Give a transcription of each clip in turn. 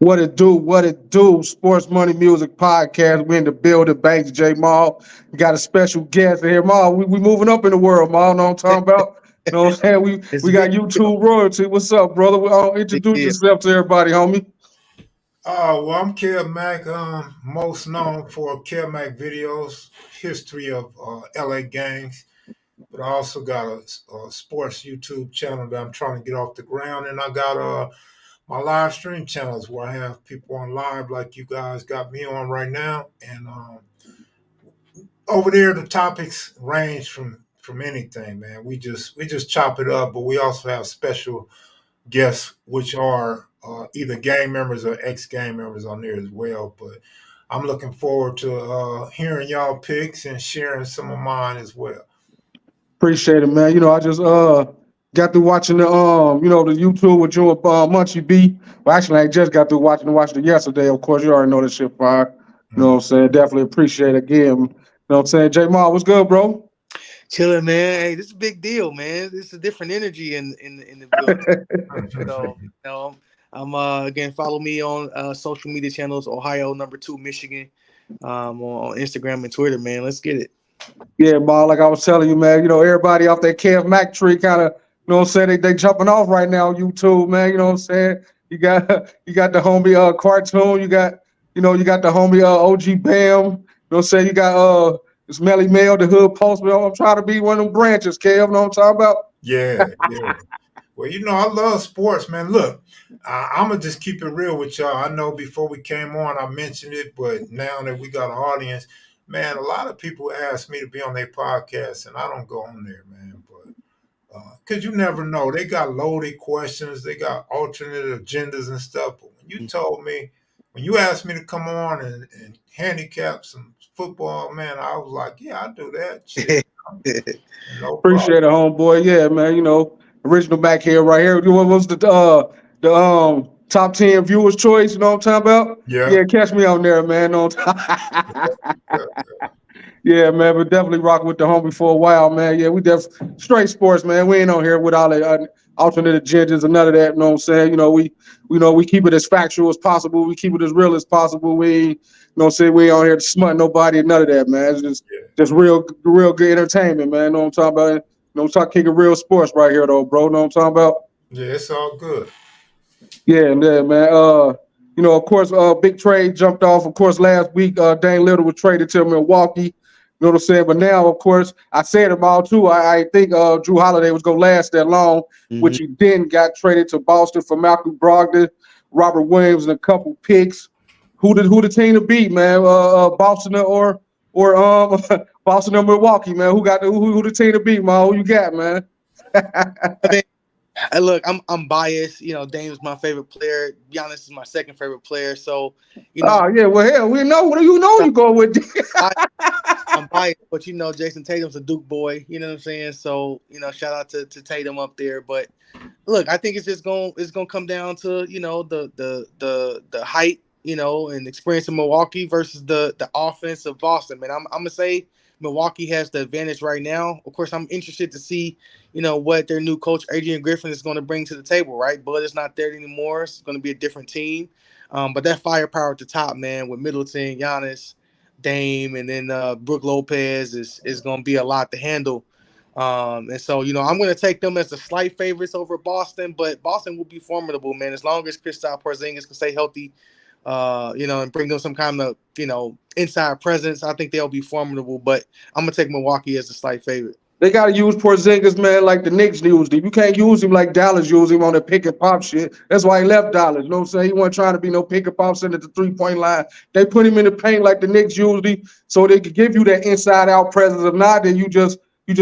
What it do? Sports Money Music Podcast. We in the building. Banks J Mall. We got a special guest here. Mall, we moving up in the world, Mall. Know what I'm talking about? You know what I'm saying? It's We a got big deal. YouTube royalty. What's up, brother? Big Introduce deal. yourself to everybody, homie. Well, I'm Kev Mack, most known for Kev Mack videos, history of LA gangs, but I also got a sports YouTube channel that I'm trying to get off the ground, and I got my live stream channels where I have people on live like you guys got me on right now, and over there the topics range from anything, man. We just chop it up, but we also have special guests, which are either gang members or ex-gang members on there as well. But I'm looking forward to hearing y'all picks and sharing some of mine as well. Appreciate it, man. I just got through watching the YouTube with you and Munchie B. Well, actually, I just got through watching it yesterday. Of course, you already know this shit fire. You know what I'm Mm. saying? Definitely appreciate it again. You know what I'm saying? J Mall, what's good, bro? Chilling, man. Hey, this is a big deal, man. This is a different energy in the building. So, I'm again follow me on social media channels, Ohio #2 Michigan, on Instagram and Twitter, man. Let's get it. Yeah, ball. Like I was telling you, man. Everybody off that Kev Mac tree, kind of. You know what I'm saying? They jumping off right now on YouTube, man. You know what I'm saying? You got you got the homie cartoon. You got the homie OG Bam. You know what I'm saying? You got this Melly Mel, the Hood Postman. I'm trying to be one of them branches, Kev. You know what I'm talking about? Yeah, yeah. Well, I love sports, man. Look, I'm gonna just keep it real with y'all. I know before we came on, I mentioned it, but now that we got an audience, man, a lot of people ask me to be on their podcast, and I don't go on there, man. But because you never know. They got loaded questions, they got alternate agendas and stuff. But when you told me, when you asked me to come on and handicap some football, man, I was like, yeah, I'll do that. Shit, no problem. Appreciate it, homeboy. Yeah, man. Original back here, right here. What was the top 10 viewers choice? You know what I'm talking about? Yeah, Yeah, catch me on there, man. yeah, Yeah, man, but definitely rock with the homie for a while, man. Yeah, we straight sports, man. We ain't on here with all the alternate agendas and none of that. You know what I'm saying? We keep it as factual as possible. We keep it as real as possible. We ain't, we ain't on here to smut nobody and none of that, man. It's yeah, just real good entertainment, man. You know what I'm talking about? Talk kicking real sports right here, though, bro. You know what I'm talking about? yeah. It's all good. Yeah, and then, man. Of course, big trade jumped off. Of course, last week, Dane Little was traded to Milwaukee. You know what I'm saying? But now, of course, I said them all too. I think Drew Holiday was gonna last that long, Mhm. which he didn't. Got traded to Boston for Malcolm Brogdon, Robert Williams, and a couple picks. Who the team to beat, man? Boston or Boston or Milwaukee, man? Who the team to beat, man? Who you got, man? I mean, look, I'm biased. Dame's my favorite player. Giannis is my second favorite player. So, you know, Oh yeah, well hell, we know. What do you know? You go with. I, I'm biased, but Jason Tatum's a Duke boy. You know what I'm saying? So, shout out to Tatum up there. But look, I think it's gonna come down to the height, and experience of Milwaukee versus the offense of Boston. Man, I'm gonna say Milwaukee has the advantage right now. Of course, I'm interested to see what their new coach Adrian Griffin is going to bring to the table. Right, Bud is not there anymore. It's going to be a different team. But that firepower at the top, man, with Middleton, Giannis, Dame, and then Brook Lopez is going to be a lot to handle. And so, I'm going to take them as the slight favorites over Boston, but Boston will be formidable, man, as long as Kristaps Porzingis can stay healthy, and bring them some kind of, inside presence. I think they'll be formidable, but I'm going to take Milwaukee as the slight favorite. They gotta use Porzingis, man, like the Knicks used him. You can't use him like Dallas used him on the pick and pop shit. That's why he left Dallas. You know what I'm saying? He wasn't trying to be no pick and pop center at the 3-point line. They put him in the paint like the Knicks used him, so they could give you that inside out presence. If not, then you just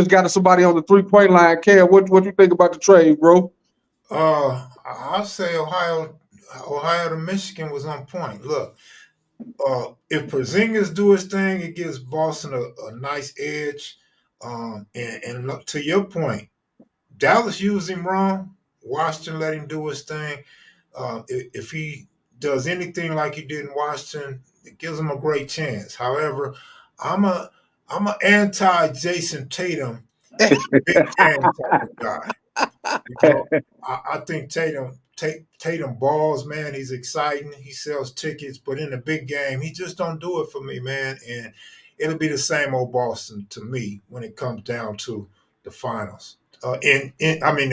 got somebody on the 3-point line. Kev, what you think about the trade, bro? I'll say Ohio to Michigan was on point. Look, if Porzingis do his thing, it gives Boston a nice edge. And look, to your point, Dallas used him wrong. Washington let him do his thing. If he does anything like he did in Washington, it gives him a great chance. However, I'm a anti Jason Tatum, Big Game type of guy. You know, I think Tatum balls, man. He's exciting. He sells tickets, but in the big game, he just don't do it for me, man. And it'll be the same old Boston to me when it comes down to the finals. I mean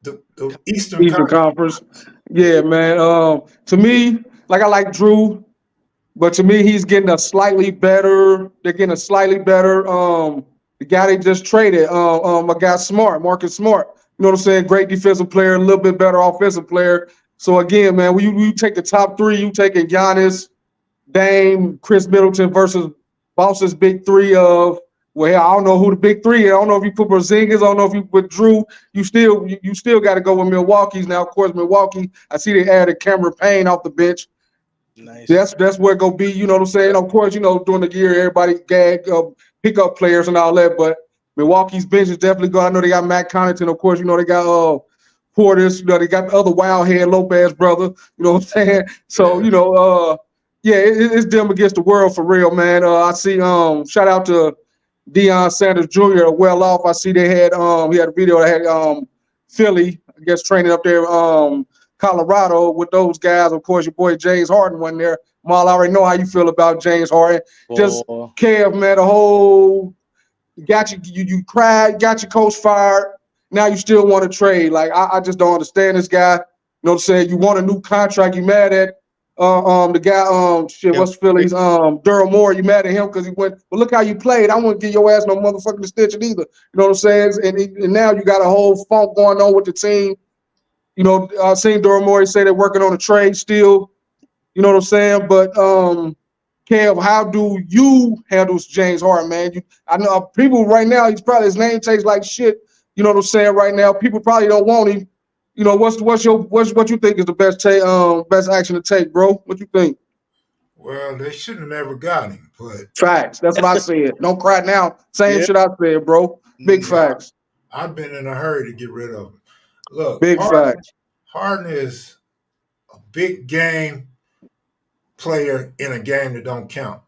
the Eastern Eastern Conference. Conference. Yeah, man. To me, like I like Drew, but to me, he's getting a slightly better. They're getting a slightly better. The guy they just traded, a guy Smart, Marcus Smart. You know what I'm saying? Great defensive player, a little bit better offensive player. So again, man, when you take the top three, you taking Giannis, Dame, Chris Middleton versus Boston's big three of, well, I don't know who the big three is. I don't know if you put Porzingis. I don't know if you put Drew. You still got to go with Milwaukee's now. Of course, Milwaukee. I see they added Cameron Payne off the bench. Nice. That's where it go be. You know what I'm saying? Of course, during the year, everybody gag pick up players and all that. But Milwaukee's bench is definitely good. I know they got Matt Connaughton. Of course, they got Portis. They got the other wild head Lopez brother. You know what I'm saying? So yeah, it's them against the world for real, man. I see. Shout out to Deion Sanders Jr. Well off. I see they had. He had a video that had Philly, I guess, training up there. Colorado with those guys. Of course, your boy James Harden went there. Mal, I already know how you feel about James Harden. Just Kev, man, the whole got you cried, got your coach fired. Now you still want to trade. Like I just don't understand this guy. You know what I'm saying? You want a new contract, you mad at the guy, what's Phillies? Daryl Moore, you mad at him because he went, well, look how you played. I wouldn't give your ass no motherfucking extension either. You know what I'm saying? And now you got a whole funk going on with the team. I seen Daryl Moore say they're working on a trade still. You know what I'm saying? But Kev, how do you handle James Harden, man? I know people right now, his name tastes like shit. You know what I'm saying? Right now, people probably don't want him. What you think is the best action to take, bro? What you think? Well, they shouldn't have never got him, but Facts. That's what I said. Don't cry now. Same Yeah. shit I said, bro. Big facts. I've been in a hurry to get rid of him. Look, Big facts. Harden is a big game player in a game that don't count.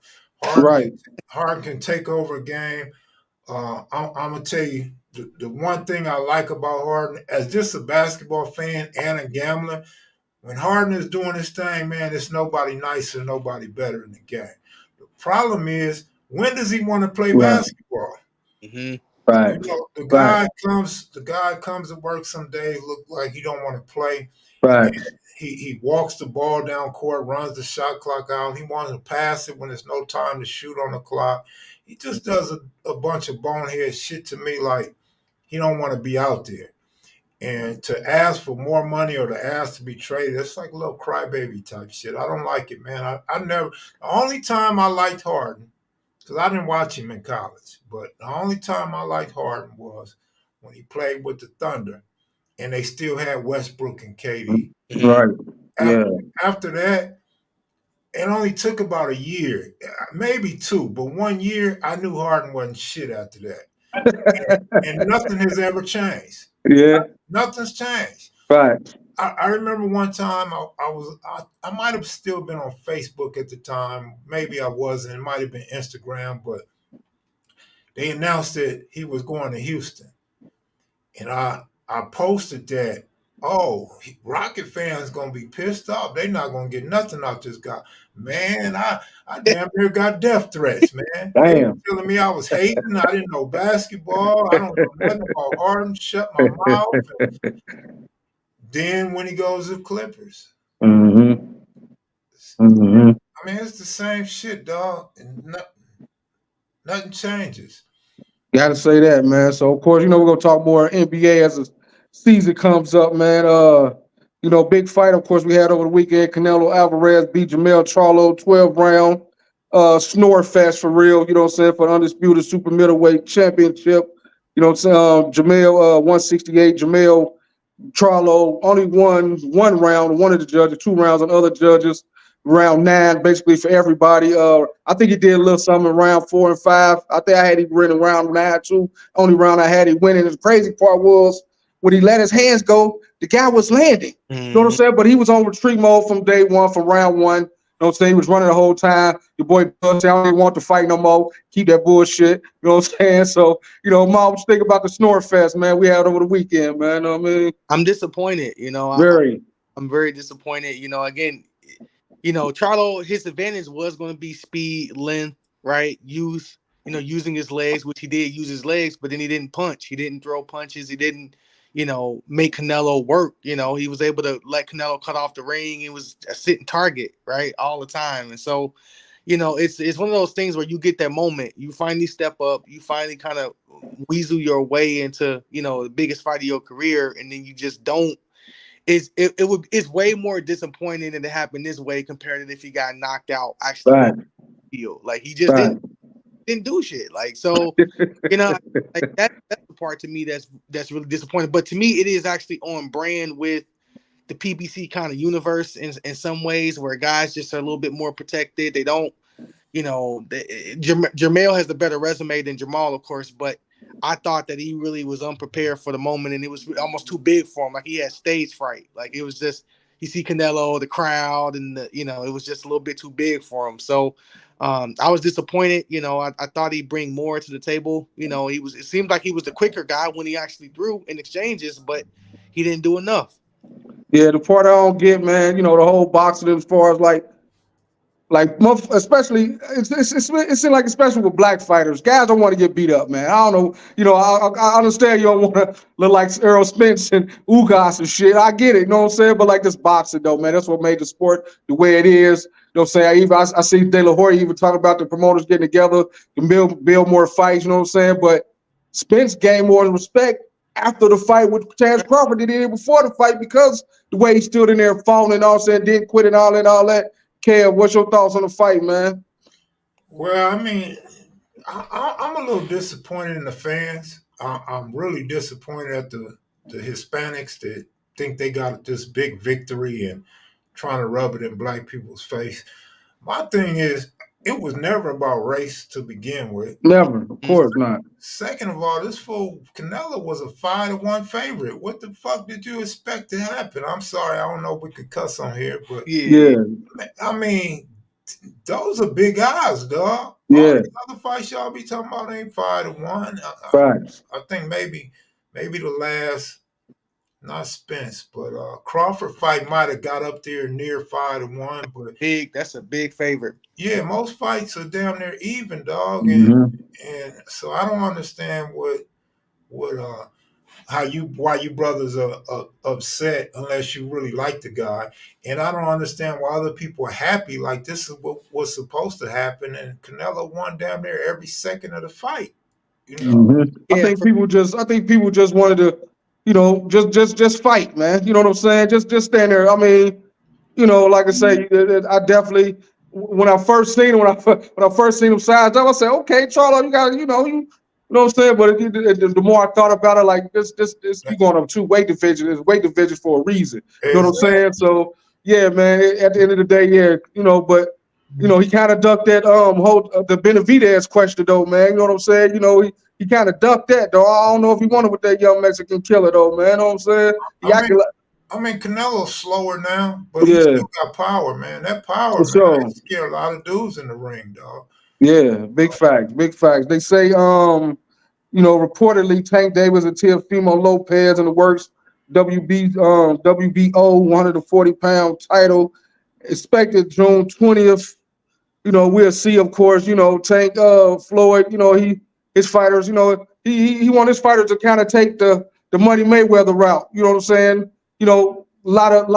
Harden can take over a game. I'm gonna tell you the one thing I like about Harden, as just a basketball fan and a gambler, when Harden is doing his thing, man, it's nobody nicer, nobody better in the game. The problem is, when does he want to play basketball? Mm-hmm. Right. The guy comes to work some days, look like he don't want to play. Right. He walks the ball down court, runs the shot clock out. He wants to pass it when there's no time to shoot on the clock. He just does a bunch of bonehead shit to me, like he don't want to be out there. And to ask for more money or to ask to be traded, it's like a little crybaby type shit. I don't like it, man. I never. The only time I liked Harden, because I didn't watch him in college, but the only time I liked Harden was when he played with the Thunder, and they still had Westbrook and KD. Right. After that, it only took about a year, maybe two, but 1 year, I knew Harden wasn't shit after that. And nothing has ever changed. Yeah. Nothing's changed. Right. I remember one time I might have still been on Facebook at the time. Maybe I wasn't. It might have been Instagram, but they announced that he was going to Houston. And I posted that, Rocket fans gonna be pissed off. They're not gonna get nothing out this guy. Man, I damn near got death threats, man. Damn. They were telling me I was hating. I didn't know basketball. I don't know nothing about Harden. Shut my mouth. Then when he goes to Clippers, Mm-hmm. I mean, it's the same shit, dog. And nothing changes. Got to say that, man. So of course, we're gonna talk more NBA as the season comes up, man. Big fight. Of course, we had over the weekend. Canelo Alvarez beat Jamel Charlo 12 round. Snore fest for real. You know what I'm saying, for the undisputed super middleweight championship. You know what I'm saying. Jamel 168. Jamel Charlo only won one round. One of the judges, 2 rounds on other judges. Round 9, basically for everybody. I think he did a little something in round 4 and 5. I think I had him winning round 9 too. Only round I had him winning. The crazy part was when he let his hands go, the guy was landing. You know what I'm saying? But he was on retreat mode from day one, from round 1. You know know what I'm saying? He was running the whole time. Your boy Bud said, I don't even want to fight no more. Keep that bullshit. You know what I'm saying? So, Mom, what you think about the Snore Fest, man, we had over the weekend, man? You know what I mean? I'm disappointed. Very. I'm very disappointed. Again, Charlo, his advantage was going to be speed, length, right? Using his legs, which he did use his legs, but then he didn't punch. He didn't throw punches. He didn't, make Canelo work. He was able to let Canelo cut off the ring. It was a sitting target, right, all the time. And so, it's one of those things where you get that moment. You finally step up. You finally kind of weasel your way into, the biggest fight of your career, and then you just don't. It's way more disappointing that it happened this way compared to if he got knocked out actually on Right. the field. Like he just Right. didn't do shit. Like so, like that's the part to me that's really disappointing. But to me, it is actually on brand with the PBC kind of universe in some ways where guys just are a little bit more protected. They don't, Jermell has the better resume than Jamal, of course, but I thought that he really was unprepared for the moment, and it was almost too big for him. Like he had stage fright. Like it was just you see Canelo, the crowd, and it was just a little bit too big for him. So I was disappointed. I thought he'd bring more to the table. It seemed like he was the quicker guy when he actually threw in exchanges, but he didn't do enough. Yeah, the part I don't get, man, the whole boxing as far as like especially it seems like especially with black fighters, guys don't want to get beat up, man. I don't know, I understand you don't want to look like Errol Spence and Ugas and shit. I get it, you know what I'm saying? But like this boxing though, man, that's what made the sport the way it is. You know what I'm saying? I see De La Hoya even talking about the promoters getting together to build more fights. You know what I'm saying? But Spence gained more respect after the fight with Terrence Crawford than he did before the fight because the way he stood in there falling and all saying didn't quit and all that. Kev, what's your thoughts on the fight, man? Well, I mean, I'm a little disappointed in the fans. I'm really disappointed at the Hispanics that think they got this big victory and trying to rub it in black people's face. My thing is, it was never about race to begin with. Never, of course not. Second of all, this fool Canelo was a 5-1 favorite. What the fuck did you expect to happen? I'm sorry, I don't know if we could cuss on here, but Yeah, I mean, those are big odds, dog. All yeah, these other fights y'all be talking about ain't 5-1. facts. I think maybe the last, not Spence, but Crawford fight might have got up there near 5-1. But That's a big favorite. yeah, most fights are down there even, dog. Mm-hmm. And so I don't understand what why you brothers are upset unless you really like the guy, and I don't understand why other people are happy. Like this is what was supposed to happen, and Canelo won damn near every second of the fight. You know, Mm-hmm. I Yeah, think people just wanted to, just fight, man. You know what I'm saying? Just stand there. I mean, like I say, I definitely when I first seen him, when I first seen him sized up, I said, okay, Charlo, you got, you know what I'm saying. But the more I thought about it, like this, you going up two weight divisions. It's weight divisions for a reason. You know what I'm exactly. saying? So yeah, man. At the end of the day, yeah, but. He kind of ducked that whole the Benavidez question though, man. You know what I'm saying? He kind of ducked that though. I don't know if he wanted with that young Mexican killer though, man. You know what I'm saying? He I mean, acted like Canelo's slower now, but he yeah, still got power, man. That power, for man, sure. that scare a lot of dudes in the ring, dog. Yeah, big facts, big facts. They say reportedly Tank Davis and Teofimo Lopez in the works WBO 140-pound title expected June 20th. We'll see, of course, Tank Floyd, his fighters, he want his fighters to kind of take the Money Mayweather route. You know what I'm saying? A lot of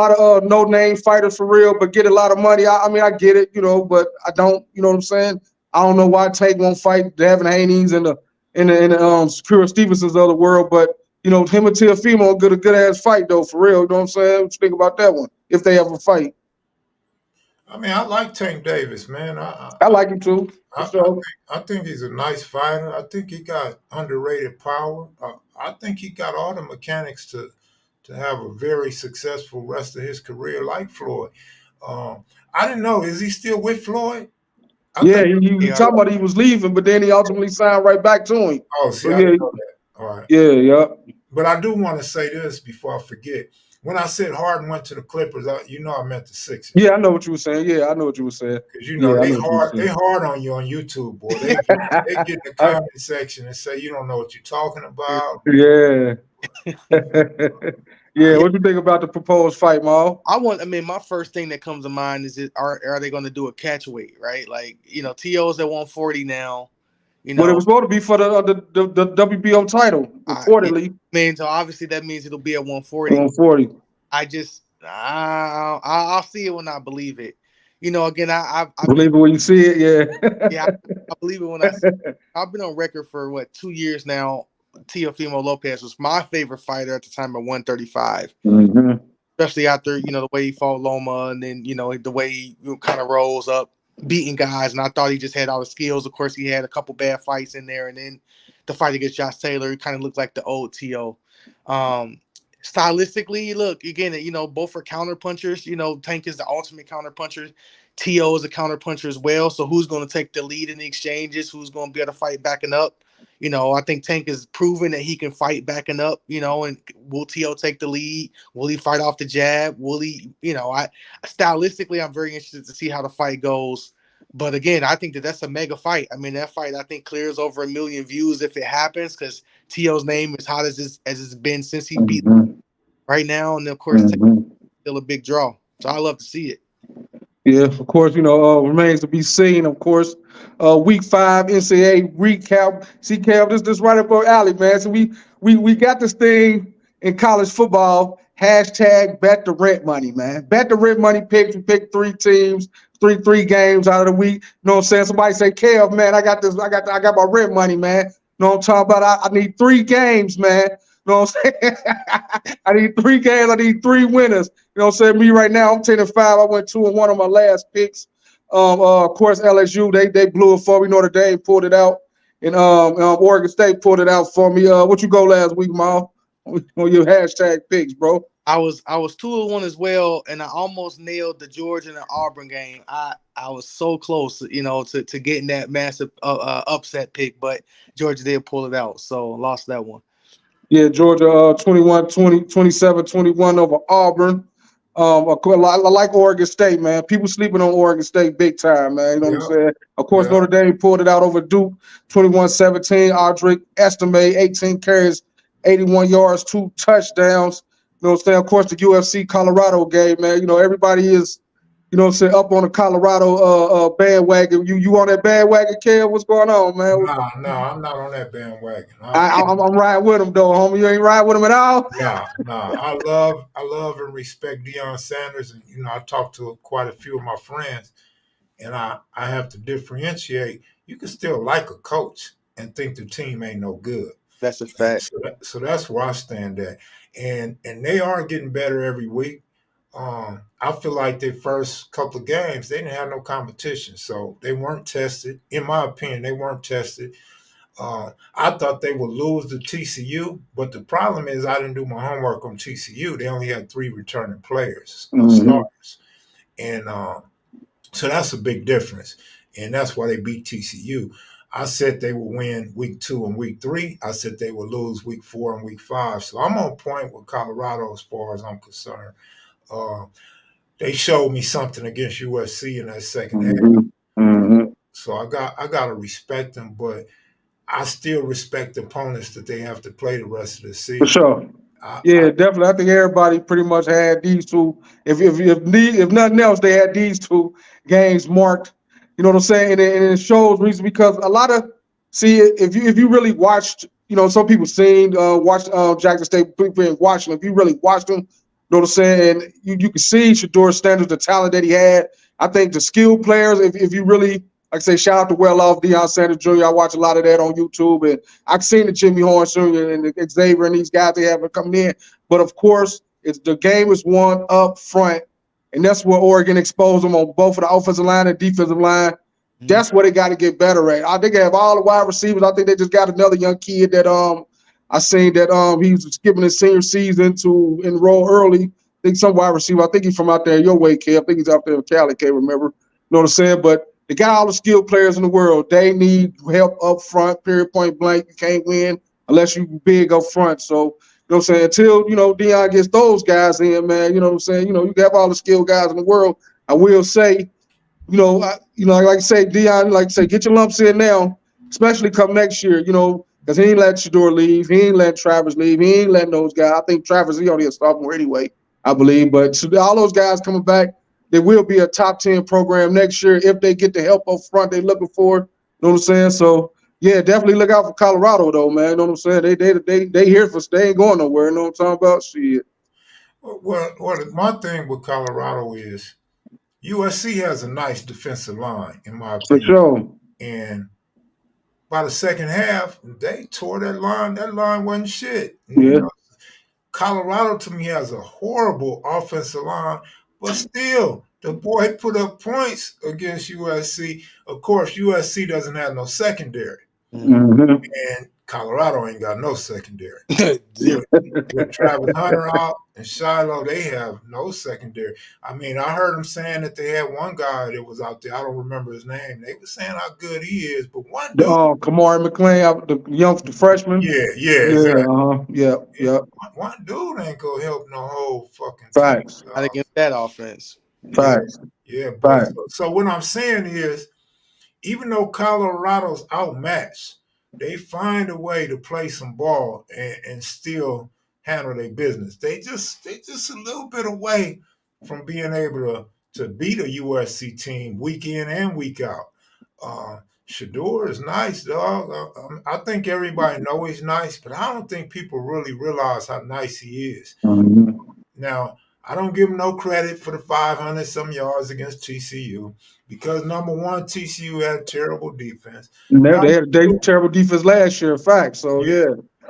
no name fighters for real, but get a lot of money. I mean, I get it, but I don't, you know what I'm saying? I don't know why Tank won't fight Devin Haney's and the Shakira Stevensons of the world, but him and Teofimo get a good ass fight though, for real. You know what I'm saying? What you think about that one? If they ever fight. I mean, I like Tank Davis, man. I like him too, for sure. I think he's a nice fighter. I think he got underrated power. I think he got all the mechanics to have a very successful rest of his career, like Floyd. I didn't know. Is he still with Floyd? I Yeah, think. he was yeah. talking about he was leaving, but then he ultimately signed right back to him. Oh, So see, I yeah, didn't know that. All right. yeah. But I do want to say this before I forget. when I said Harden went to the Clippers, I meant the Sixers. Yeah, I know what you were saying. Yeah, I know what you were saying. Because Yeah, I they know what you were hard, saying. on you on YouTube, boy. They get in the comment section and say you don't know what you're talking about. Yeah. Yeah, Yeah, what you think about the proposed fight, Maul? I mean, my first thing that comes to mind is are they going to do a catch weight, right? Like, TO's at 140 now. You Well, it know, was supposed to be for the WBO title, I reportedly. mean, so obviously that means it'll be at 140. 140. I'll see it when I believe it. Again, I've been Believe it when you see it, yeah. yeah, I believe it when I see it. I've been on record for 2 years now. Teofimo Lopez was my favorite fighter at the time at 135. hmm Especially after the way he fought Loma, and then the way he kind of rolls up, beating guys. And I thought he just had all the skills. Of course, he had a couple bad fights in there, and then the fight against Josh Taylor, he kind of looked like the old To. Stylistically, look again, both are counter punchers. Tank is the ultimate counter puncher. To is a counter puncher as well. So who's going to take the lead in the exchanges? Who's going to be able to fight backing up? I think Tank has proven that he can fight backing up, and will To take the lead? Will he fight off the jab? Will he, stylistically, I'm very interested to see how the fight goes. But again, I think that's a mega fight. I mean, that fight, I think, clears over 1 million views if it happens, because To's name is hot as it's been since he beat right now. And of course, Tank's still a big draw. So I love to see it. Yeah, of course, remains to be seen. Of course, week 5 NCAA recap. See, Cal, this right up our alley, man. So we got this thing in college football. Hashtag bet the rent money, man. Bet the rent money picks. We picked 3 teams, three games out of the week. You know what I'm saying? Somebody say, Kev, man, I got this. I got my rent money, man. You know what I'm talking about? I need 3 games, man. You know what I'm saying? I need 3 games. I need 3 winners. You know what I'm saying? Me right now, I'm 10-5. I went 2-1 on my last picks. Of course, LSU, they blew it for me. Notre Dame pulled it out. And Oregon State pulled it out for me. What you go last week, Mal? On your hashtag picks, bro. I was 2-1 as well, and I almost nailed the Georgia and the Auburn game. I was so close, to getting that massive upset pick, but Georgia did pull it out, so lost that one. Yeah, Georgia 21-20, 27-21 over Auburn. I like Oregon State, man. People sleeping on Oregon State big time, man. You know what I'm saying? Of course, Notre Dame pulled it out over Duke, 21-17. Audric Estime, 18 carries, 81 yards, 2 touchdowns. You know what I'm saying? Of course, the UFC Colorado game, man. Everybody is, up on the Colorado bandwagon. You on that bandwagon, Kev? What's going on, man? No, I'm not on that bandwagon. I'm riding with him though, homie. You ain't riding with him at all. No. I love and respect Deion Sanders, and I talked to quite a few of my friends, and I have to differentiate. You can still like a coach and think the team ain't no good. That's a fact. So that's where I stand at, and they are getting better every week. I feel like their first couple of games they didn't have no competition, so they weren't tested. In my opinion, they weren't tested. I thought they would lose to TCU, but the problem is I didn't do my homework on TCU. They only had 3 returning players, starters, and so that's a big difference, and that's why they beat TCU. I said they would win week 2 and week 3. I said they would lose week 4 and week 5. So I'm on point with Colorado as far as I'm concerned. They showed me something against USC in that second half. So I got to respect them, but I still respect the opponents that they have to play the rest of the season. For sure. Yeah, definitely. I think everybody pretty much had these 2. If nothing else, they had these 2 games marked. You know what I'm saying? And it shows reason because a lot of if you really watched, some people watched Jackson State and watched them. If you really watched them, you know what I'm saying? And you can see Shedeur Sanders, the talent that he had. I think the skilled players, if you really like I say, shout out to Well Off, Deion Sanders Jr. I watch a lot of that on YouTube, and I've seen the Jimmy Horn Jr. and the Xavier and these guys they have coming in. But of course, the game is won up front, and that's where Oregon exposed them on both of the offensive line and defensive line. That's where they got to get better at. I think they have all the wide receivers. I think they just got another young kid that I seen that he's skipping his senior season to enroll early. I think some wide receiver. I think he's from out there your way, Kev. I think he's out there in Cali, can't remember. You know what I'm saying? But they got all the skilled players in the world. They need help up front, period, point blank. You can't win unless you big up front. So know what I'm saying? Until, Deion gets those guys in, man, you know what I'm saying? You have all the skilled guys in the world. I will say, like I say, Deion, like I say, get your lumps in now, especially come next year, because he ain't let Shador leave. He ain't let Travers leave. He ain't letting those guys. I think Travers, he only a sophomore anyway, I believe. But so all those guys coming back, they will be a top 10 program next year if they get the help up front they're looking for. You know what I'm saying? So, yeah, definitely look out for Colorado, though, man. You know what I'm saying? They here for, they ain't going nowhere. You know what I'm talking about? Shit. Well, my thing with Colorado is USC has a nice defensive line, in my For opinion. sure. And by the second half, they tore that line. That line wasn't shit. Yeah. Colorado to me has a horrible offensive line, but still, the boy put up points against USC. Of course, USC doesn't have no secondary, Mm-hmm. and Colorado ain't got no secondary. Zero. With Travis Hunter out and Shiloh, they have no secondary. I mean, I heard them saying that they had one guy that was out there. I don't remember his name. They were saying how good he is, but one dude, Kamari McLean, the freshman. yeah, Yeah, exactly. yeah. One dude ain't gonna help no whole fucking team. Facts, Not against that offense. Yeah, facts, yeah. But facts. so what I'm saying is, even though Colorado's outmatched, they find a way to play some ball and still handle their business. They just a little bit away from being able to beat a USC team week in and week out. Shador is nice, dog. I think everybody know he's nice, but I don't think people really realize how nice he is. Mm-hmm. Now, I don't give him no credit for the 500 some yards against TCU because number one, TCU had terrible defense. They Number had terrible defense last year. Facts. So yeah.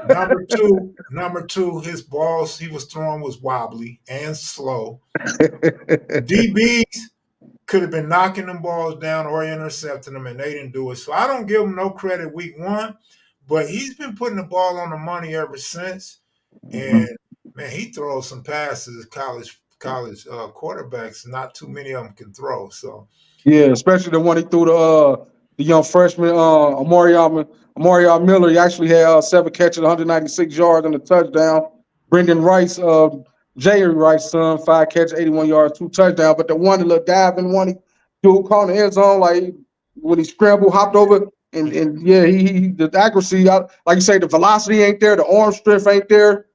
yeah. Number two, his balls he was throwing was wobbly and slow. DBs could have been knocking them balls down or intercepting them, and they didn't do it. So I don't give him no credit week one, but he's been putting the ball on the money ever since. And man, he throws some passes college quarterbacks. Not too many of them can throw. So Yeah, especially the one he threw the young freshman Amarion Miller. He actually had 7 catches, 196 yards and a touchdown. Brendan Rice, Jerry Rice, son, 5 catches, 81 yards, 2 touchdowns. But the one, the little diving one, he dude caught in the end zone, like when he scrambled, hopped over, and yeah, he the accuracy, like you say, the velocity ain't there, the arm strength ain't there.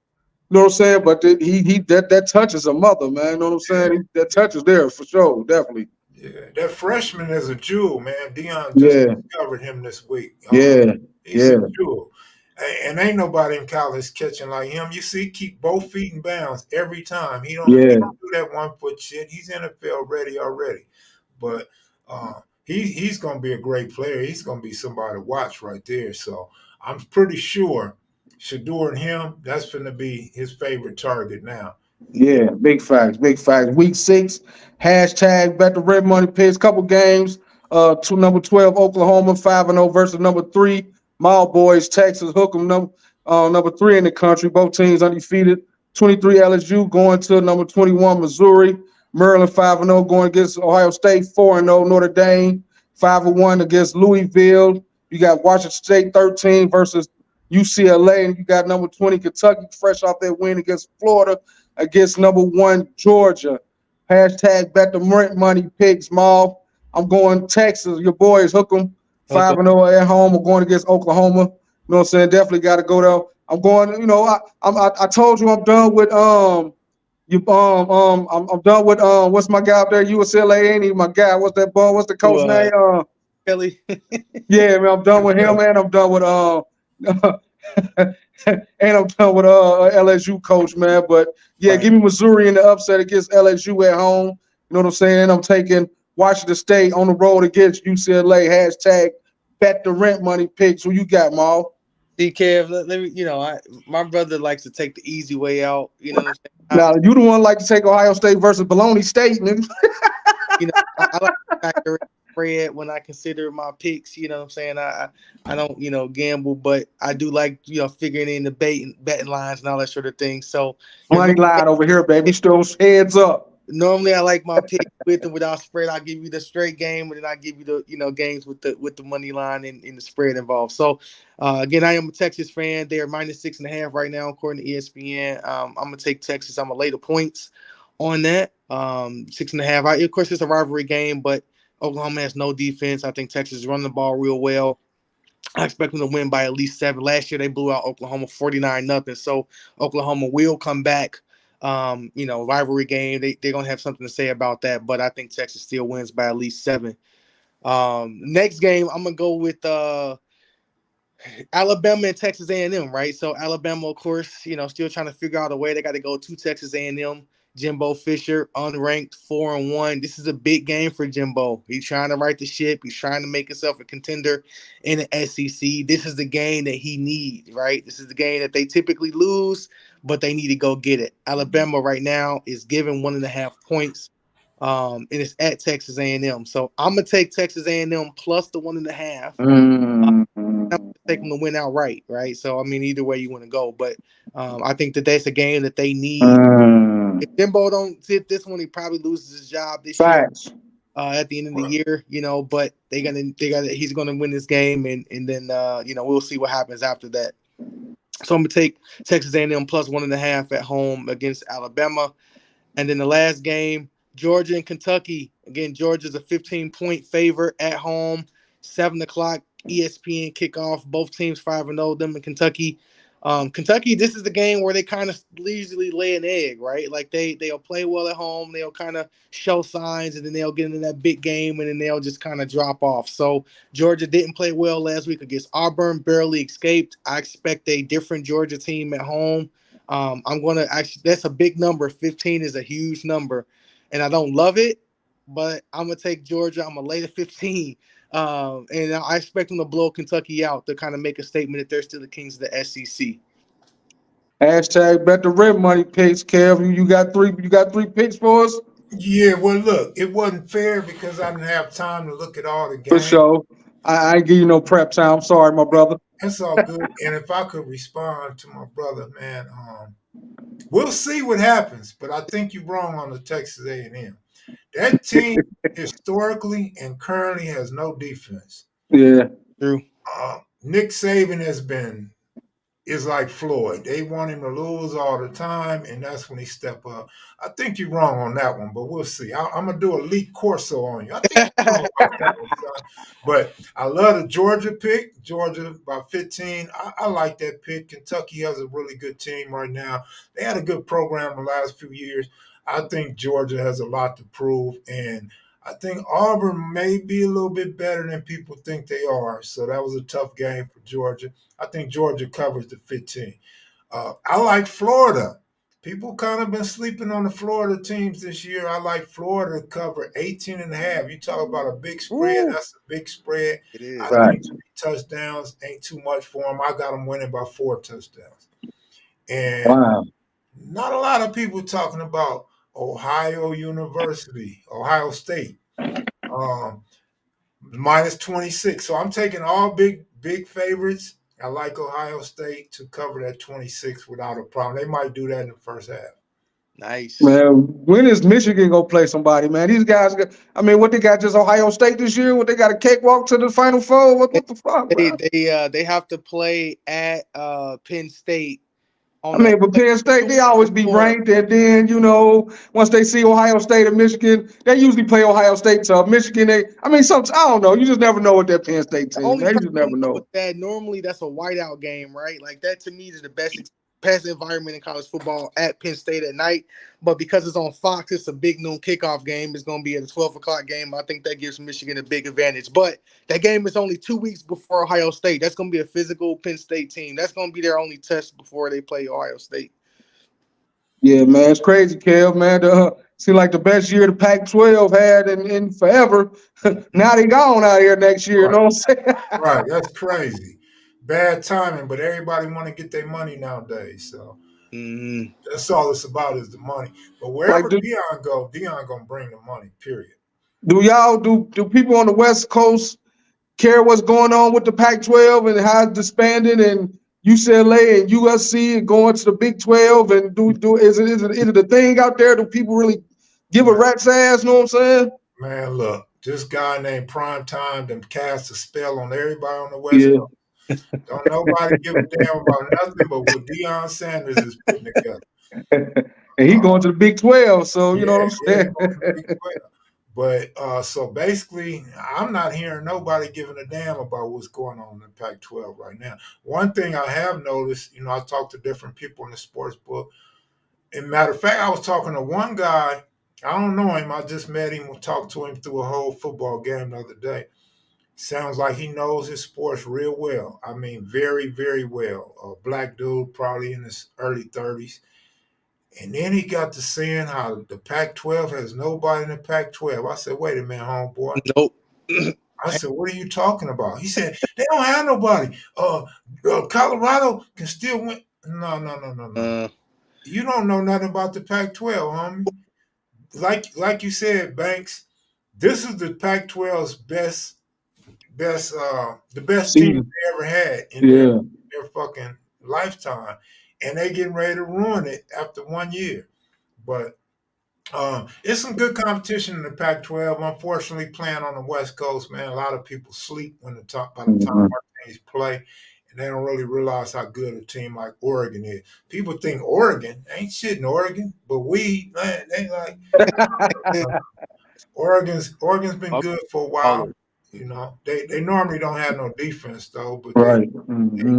You know what I'm saying? But that touch is a mother, man. You know what I'm saying? That touch is there for sure, definitely. yeah, that freshman is a jewel, man. Dion just Yeah, discovered him this week. yeah, He's a yeah, jewel. And ain't nobody in college catching like him. You see, keep both feet in bounds every time. He yeah, don't do that 1 foot shit. He's NFL ready already. But he's gonna be a great player. He's gonna be somebody to watch right there. So I'm pretty sure Shador and him, that's gonna be his favorite target now. yeah. Big facts, big facts. Week 6, hashtag bet the red money picks. Couple games. To number 12 Oklahoma 5-0 versus number 3 Mild Boys Texas. Hook 'em number 3 in the country. Both teams undefeated. 23 LSU going to number 21 Missouri. Maryland 5-0 going against Ohio State. 4-0 Notre Dame. 5-1 against Louisville. You got Washington State 13 versus UCLA, and you got number 20 Kentucky fresh off that win against Florida, against number 1 Georgia. Hashtag bet the rent money picks, Maul. I'm going Texas. Your boys hook them Okay. 5-0 at home. I'm going against Oklahoma. You know what I'm saying? Definitely got to go there. I'm going. I told you I'm done with I'm done with what's my guy up there? UCLA ain't he my guy? What's that ball? What's the To coach name? Kelly. Yeah, man, I'm done with him, man. I'm done with and I'm done with LSU coach, man. But yeah, Right. give me Missouri in the upset against LSU at home. You know what I'm saying? I'm taking Washington State on the road against UCLA. Hashtag bet the rent money picks. Who you got, Maul? See, Kev, let me, my brother likes to take the easy way out. You know what I'm saying? Now you the one like to take Ohio State versus Bologna State, nigga. I like to factor in spread when I consider my picks. You know what I'm saying? I don't, gamble, but I do like, figuring in the betting lines and all that sort of thing. So, I ain't lied over here, baby. Still heads up. Normally, I like my pick with and without spread. I give you the straight game, and then I give you the games with the money line and the spread involved. So, again, I am a Texas fan. They are -6.5 right now, according to ESPN. I'm gonna take Texas. I'm gonna lay the points on that. 6.5. Of course, it's a rivalry game, but Oklahoma has no defense. I think Texas is running the ball real well. I expect them to win by at least 7. Last year they blew out Oklahoma 49-0. So Oklahoma will come back. Rivalry game. They're gonna have something to say about that, but I think Texas still wins by at least 7. Next game, I'm gonna go with Alabama and Texas A&M, right? So Alabama, of course, still trying to figure out a way. They got to go to Texas A&M. Jimbo Fisher, unranked, 4-1. This is a big game for Jimbo. He's trying to right the ship. He's trying to make himself a contender in the SEC. This is the game that he needs, right? This is the game that they typically lose, but they need to go get it. Alabama right now is given 1.5 points, and it's at Texas A&M. So I'm gonna take Texas A&M plus the 1.5. Mm. Take them to win outright, right? So I mean, either way you want to go, but I think that that's a game that they need. If Jimbo don't sit this one, he probably loses his job this year Facts. at the end of the year, But he's gonna win this game, and then we'll see what happens after that. So I'm gonna take Texas A&M plus 1.5 at home against Alabama. And then the last game, Georgia and Kentucky. Again, Georgia's a 15-point favorite at home, 7 o'clock ESPN kickoff. Both teams 5-0. Them and Kentucky. Kentucky, this is the game where they kind of usually lay an egg, right? Like they'll play well at home, they'll kind of show signs, and then they'll get into that big game, and then they'll just kind of drop off. So Georgia didn't play well last week against Auburn, barely escaped. I expect a different Georgia team at home. I'm going to actually, that's a big number. 15 is a huge number, and I don't love it, but I'm going to take Georgia. I'm going to lay the 15. And I expect them to blow Kentucky out to kind of make a statement that they're still the kings of the SEC. Hashtag bet the red money picks, Kev. You got three picks for us? Yeah, well, look, it wasn't fair because I didn't have time to look at all the For games. sure. I ain't give you no prep time. Sorry, my brother. That's all good. And if I could respond to my brother, man, we'll see what happens. But I think you're wrong on the Texas A&M. That team historically and currently has no defense. Yeah. True. Nick Saban is like Floyd. They want him to lose all the time, and that's when he step up. I think you're wrong on that one, but we'll see. I'm gonna do a Lee Corso on you. I think you're wrong about that one, son. But I love the Georgia pick. Georgia by 15. I like that pick. Kentucky has a really good team right now. They had a good program the last few years. I think Georgia has a lot to prove, and I think Auburn may be a little bit better than people think they are. So that was a tough game for Georgia. I think Georgia covers the 15. I like Florida. People kind of been sleeping on the Florida teams this year. I like Florida to cover 18.5. You talk about a big spread. Ooh, That's a big spread. it is. I Right. think 3 touchdowns ain't too much for them. I got them winning by 4 touchdowns. And Wow. not a lot of people talking about Ohio State. Um, -26. So I'm taking all big favorites. I like Ohio State to cover that 26 without a problem. They might do that in the first half. Nice. Man, when is Michigan gonna play somebody, man? These guys what they got, just Ohio State this year? What, they got a cakewalk to the Final Four? What the fuck, man? They have to play at Penn State I on a mean, but Penn State, 2 they weeks always be before. ranked, and then, once they see Ohio State and Michigan, they usually play Ohio State to Michigan. I don't know. You just never know with that Penn State The team, only man. You just never problem though know. with that, normally that's a whiteout game, right? Like that to me is the best environment in college football at Penn State at night. But because it's on Fox, it's a big noon kickoff game. It's going to be at a 12 o'clock game. I think that gives Michigan a big advantage. But that game is only 2 weeks before Ohio State. That's going to be a physical Penn State team. That's going to be their only test before they play Ohio State. Yeah, man, it's crazy, Kev, man. Seemed like the best year the Pac-12 had in forever. Now they gone out here next year. You Right, know what I'm saying? right. That's crazy. Bad timing, but everybody want to get their money nowadays. So Mm-hmm. that's all it's about is the money. But Like, wherever Dion go, Dion gonna bring the money. Period. do people on the West Coast care what's going on with the Pac-12 and how it's disbanded, and UCLA and USC and going to the Big 12, and is it a thing out there? Do people really give a rat's ass. Know what I'm saying? Man, look, this guy named Prime Time done cast a spell on everybody on the West Yeah. Coast. Don't nobody give a damn about nothing but what Deion Sanders is putting together. And he going to the Big 12, so you know what I'm Yeah, he saying? going to the Big 12. But so basically, I'm not hearing nobody giving a damn about what's going on in the Pac-12 right now. One thing I have noticed, I talked to different people in the sports book. And matter of fact, I was talking to one guy. I don't know him. I just met him and talked to him through a whole football game the other day. Sounds like he knows his sports real well. I mean, very, very well. A black dude, probably in his early 30s. And then he got to seeing how the Pac-12 has nobody in the Pac-12. I said, wait a minute, homeboy. Nope. I said, what are you talking about? He said, they don't have nobody. Colorado can still win. No, no, no, no, no. You don't know nothing about the Pac-12, homie. Like you said, Banks, this is the Pac-12's the best team Season. they ever had in Yeah. their fucking lifetime. And they getting ready to ruin it after 1 year. But it's some good competition in the Pac-12. Unfortunately, playing on the West Coast, man, a lot of people sleep by the time our teams play, and they don't really realize how good a team like Oregon is. People think Oregon ain't shit in Oregon, but they like Oregon's been good for a while. They normally don't have no defense though, but Right.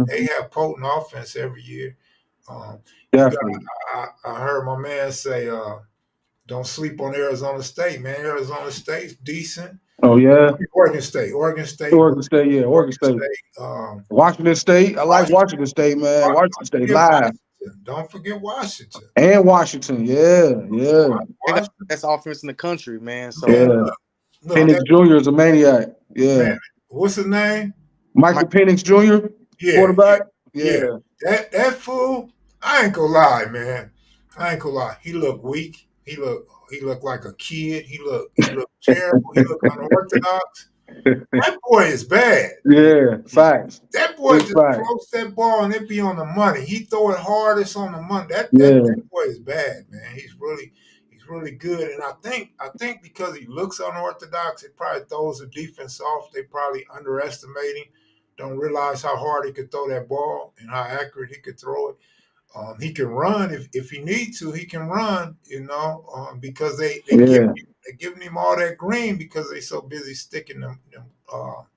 they have potent offense every year. You got Definitely. I heard my man say. Don't sleep on Arizona State, man. Arizona State's decent. Oh yeah. Oregon State. Oregon State. Oregon State, yeah, Oregon State. Washington State. I like Washington State, man. Washington State live. Don't forget Washington. And Washington, yeah. They got the best offense in the country, man. So Yeah. Penix Jr. is a maniac. Yeah. Man, what's his name? Michael Penix Jr. Quarterback. Yeah. That fool. I ain't gonna lie, man. I ain't gonna lie. He looked weak. He looked like a kid. He looked terrible. He looked unorthodox. That boy is bad. Yeah, facts. That boy just floats that ball and it be on the money. He throw it hard, it's on the money. That boy is bad, man. He's really good. And I think because he looks unorthodox, it probably throws the defense off. They probably underestimate him. Don't realize how hard he could throw that ball and how accurate he could throw it. He can run if he needs to. He can run, because they giving him all that green because they so busy sticking them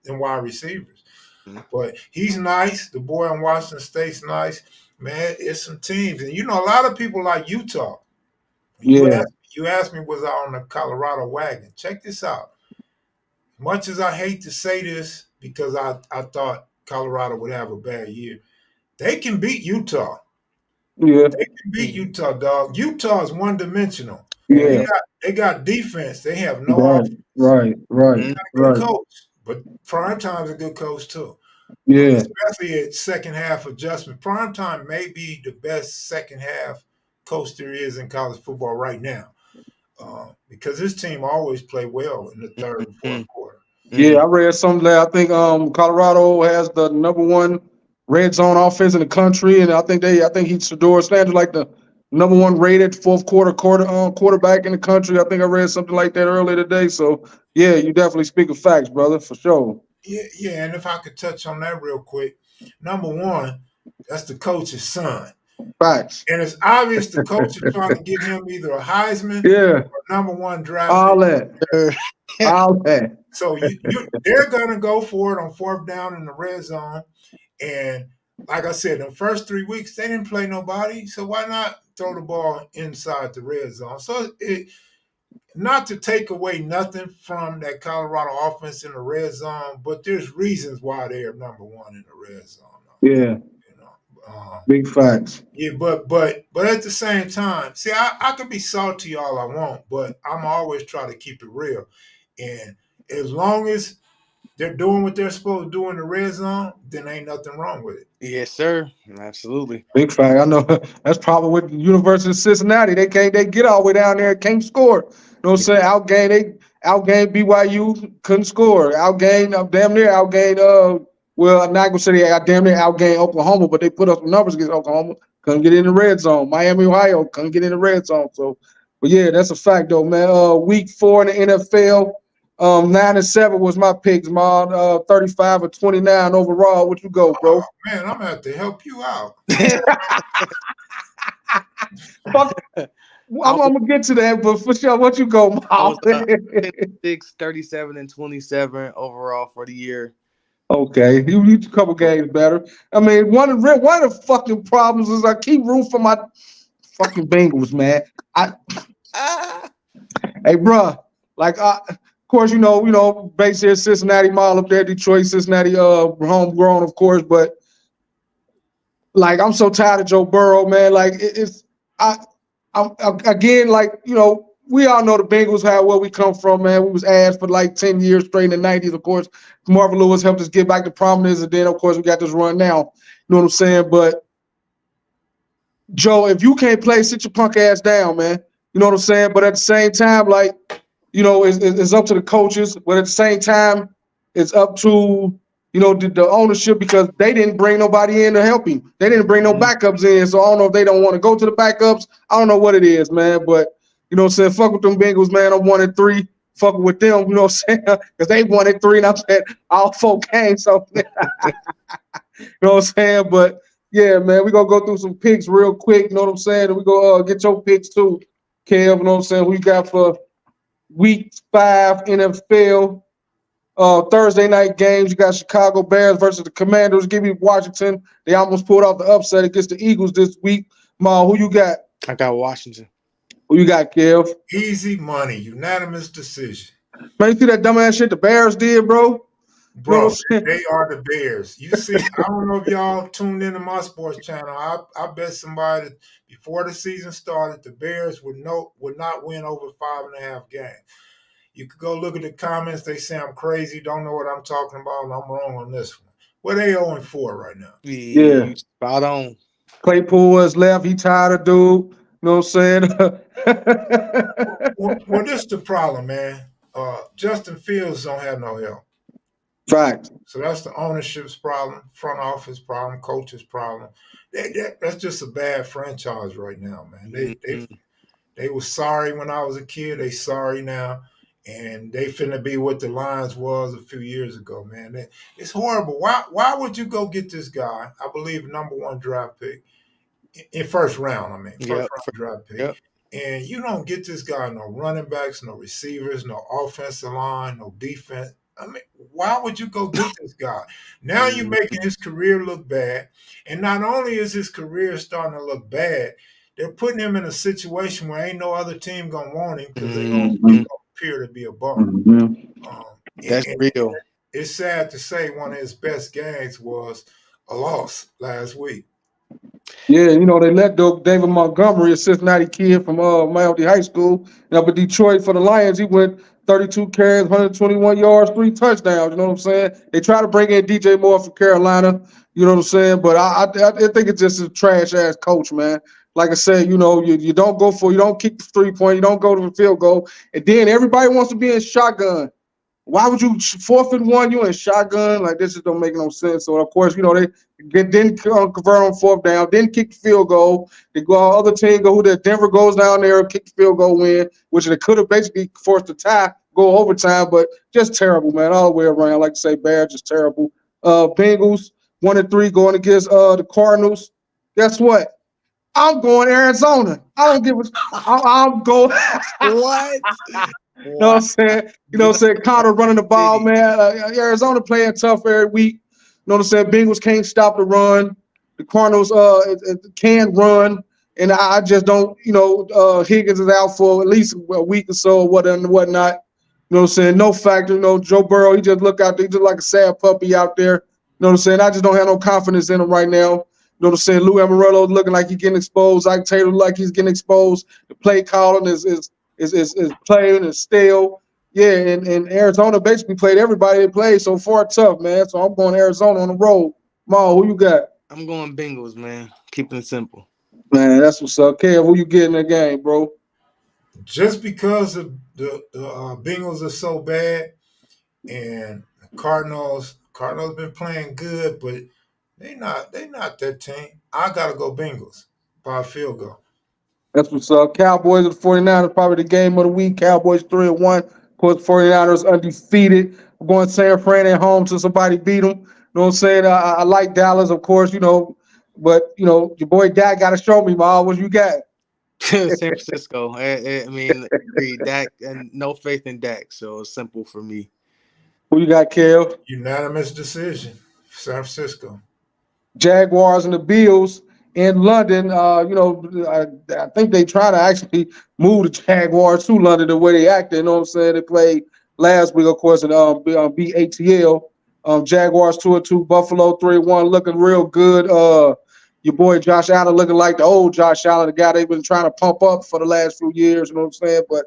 wide receivers. But he's nice. The boy in Washington State's nice, man. It's some teams, and a lot of people like Utah. You asked me, was I on the Colorado wagon? Check this out. Much as I hate to say this because I thought Colorado would have a bad year, they can beat Utah. Yeah. They can beat Utah, dog. Utah is one-dimensional. Yeah. They got defense. They have no offense. Right. They got a good coach, but Primetime's a good coach too. Yeah. Especially at second half adjustment. Primetime may be the best second half coach there is in college football right now. Because this team always play well in the third and fourth quarter. Yeah, I read something that I think Colorado has the #1 red zone offense in the country, and I think he's Shedeur Sanders like the #1 rated fourth quarterback in the country. I think I read something like that earlier today. So yeah, you definitely speak of facts, brother, for sure. Yeah, and if I could touch on that real quick, #1, that's the coach's son. Facts. And it's obvious the coach is trying to get him either a Heisman or #1 draft. All that. So they're gonna go for it on fourth down in the red zone. And like I said, the first 3 weeks they didn't play nobody, so why not throw the ball inside the red zone? So not to take away nothing from that Colorado offense in the red zone, but there's reasons why they're #1 in the red zone. Yeah. Big facts. Yeah, but at the same time, see, I can be salty all I want, but I'm always try to keep it real. And as long as they're doing what they're supposed to do in the red zone, then ain't nothing wrong with it. Yes, sir. Absolutely. Big fact. I know that's probably with the University of Cincinnati. They get all the way down there, can't score. You know what I'm saying? Outgained BYU, couldn't score. Damn near outgained. Well, I'm not gonna say they damn near outgained Oklahoma, but they put up some numbers against Oklahoma. Couldn't get in the red zone. Miami, Ohio, couldn't get in the red zone. So But yeah, that's a fact though, man. Week 4 in the NFL, 9-7 was my picks, man. 35 or 29 overall. What you go, bro? Man, I'm gonna have to help you out. Fuck, I I'm was gonna get to that, but for sure, what you go, I was Mal? 6, 37, and 27 overall for the year. Okay, you a couple games better. I mean, one of the fucking problems is I keep rooting for my fucking Bengals, man. I Ah. Hey, bruh, like, of course, based here, Cincinnati Mall up there, Detroit, Cincinnati, homegrown, of course, but like, I'm so tired of Joe Burrow, man. Like, I, again, like, we all know the Bengals, how where we come from, man. We was ass for like 10 years straight in the 90s, of course. Marvin Lewis helped us get back to prominence, and then, of course, we got this run now. You know what I'm saying? But Joe, if you can't play, sit your punk ass down, man. You know what I'm saying? But at the same time, like, it's up to the coaches, but at the same time, it's up to the ownership because they didn't bring nobody in to help him. They didn't bring no backups in, so I don't know if they don't want to go to the backups. I don't know what it is, man. But you know what I'm saying? Fuck with them Bengals, man. I'm 1-3. Fucking with them, you know what I'm saying? Because they 1-3, and I'm saying all 4 games. So you know what I'm saying? But yeah, man, we gonna go through some picks real quick. You know what I'm saying? And we go get your picks too, Kev. You know what I'm saying? We got for Week 5 NFL. Thursday night games. You got Chicago Bears versus the Commanders. Give me Washington. They almost pulled out the upset against the Eagles this week. Ma, who you got? I got Washington. Who you got, Kev? Easy money, unanimous decision. Man, you see that dumbass shit the Bears did, bro? You know Bro, what I'm saying? they are the Bears. You see, I don't know if y'all tuned into my sports channel. I bet somebody that before the season started, the Bears would not win over 5.5 games. You could go look at the comments. They say I'm crazy, don't know what I'm talking about, and I'm wrong on this one. Well, they 0-4 right now. Yeah, Yeah. you spot on. Claypool was left. He tired of dude. You know what I'm saying? Well, this is the problem, man. Justin Fields don't have no help. Fact. So that's the ownership's problem, front office problem, coach's problem. That's just a bad franchise right now, man. They were sorry when I was a kid. They sorry now, and they finna be what the Lions was a few years ago, man. It's horrible. Why would you go get this guy? I believe #1 draft pick in first round. I mean, first Yep. round draft pick. Yep. And you don't get this guy no running backs, no receivers, no offensive line, no defense. I mean, why would you go get this guy? Now you're making his career look bad. And not only is his career starting to look bad, they're putting him in a situation where ain't no other team gonna want him because Mm-hmm. gonna appear to be a bum. Um, That's and real. it's sad to say one of his best games was a loss last week. Yeah, they let David Montgomery, a Cincinnati kid from Miami High School, up in Detroit for the Lions. He went 32 carries, 121 yards, 3 touchdowns. You know what I'm saying? They try to bring in DJ Moore from Carolina. You know what I'm saying? But I think it's just a trash ass coach, man. Like I said, you don't you don't kick the 3-point, you don't go to the field goal, and then everybody wants to be in shotgun. Why would you 4th-and-1? You in shotgun? Like, this just don't make no sense. So of course, they didn't convert on 4th down, didn't kick the field goal. They go other team go who the Denver goes down there, kick the field goal, win, which they could have basically forced a tie, go overtime, but just terrible, man, all the way around. Like I say, Bears just terrible. Bengals 1-3 going against the Cardinals. Guess what? I'm going Arizona. I don't give a. I'm going. What? You know what Wow. I'm saying? You know You what know, I'm saying? Connor running the ball, City. man. Arizona playing tough every week. You know what I'm saying? Bengals can't stop the run. The Cardinals can run. And I just don't, Higgins is out for at least a week or so or whatnot. You know what I'm saying? No factor. Joe Burrow, he just look out there. He just like a sad puppy out there. You know what I'm saying? I just don't have no confidence in him right now. You know what I'm saying? Lou Amarillo looking like he's getting exposed. Ike Taylor like he's getting exposed. The play calling is playing and still. Yeah, and Arizona basically played everybody they played so far tough, man. So I'm going Arizona on the road. Ma, who you got? I'm going Bengals, man. Keeping it simple. Man, that's what's up. Kev, who you get in the game, bro? Just because the Bengals are so bad and the Cardinals been playing good, but they not that team. I gotta go Bengals by a field goal. That's what's up. Cowboys and 49ers, probably the game of the week. Cowboys 3-1. Of course, 49ers undefeated. We're going San Fran at home till somebody beat them. You know what I'm saying? I like Dallas, of course, but, your boy Dak got to show me, Ma, what you got? San Francisco. I mean, agree. Dak and no faith in Dak, so it's simple for me. Who you got, Kel? Unanimous decision. San Francisco. Jaguars and the Bills in London. I think they try to actually move the Jaguars to London the way they acted. You know what I'm saying? They played last week, of course, and beat ATL. Jaguars 2-2, Buffalo 3-1, looking real good. Your boy Josh Allen looking like the old Josh Allen, the guy they've been trying to pump up for the last few years. You know what I'm saying? But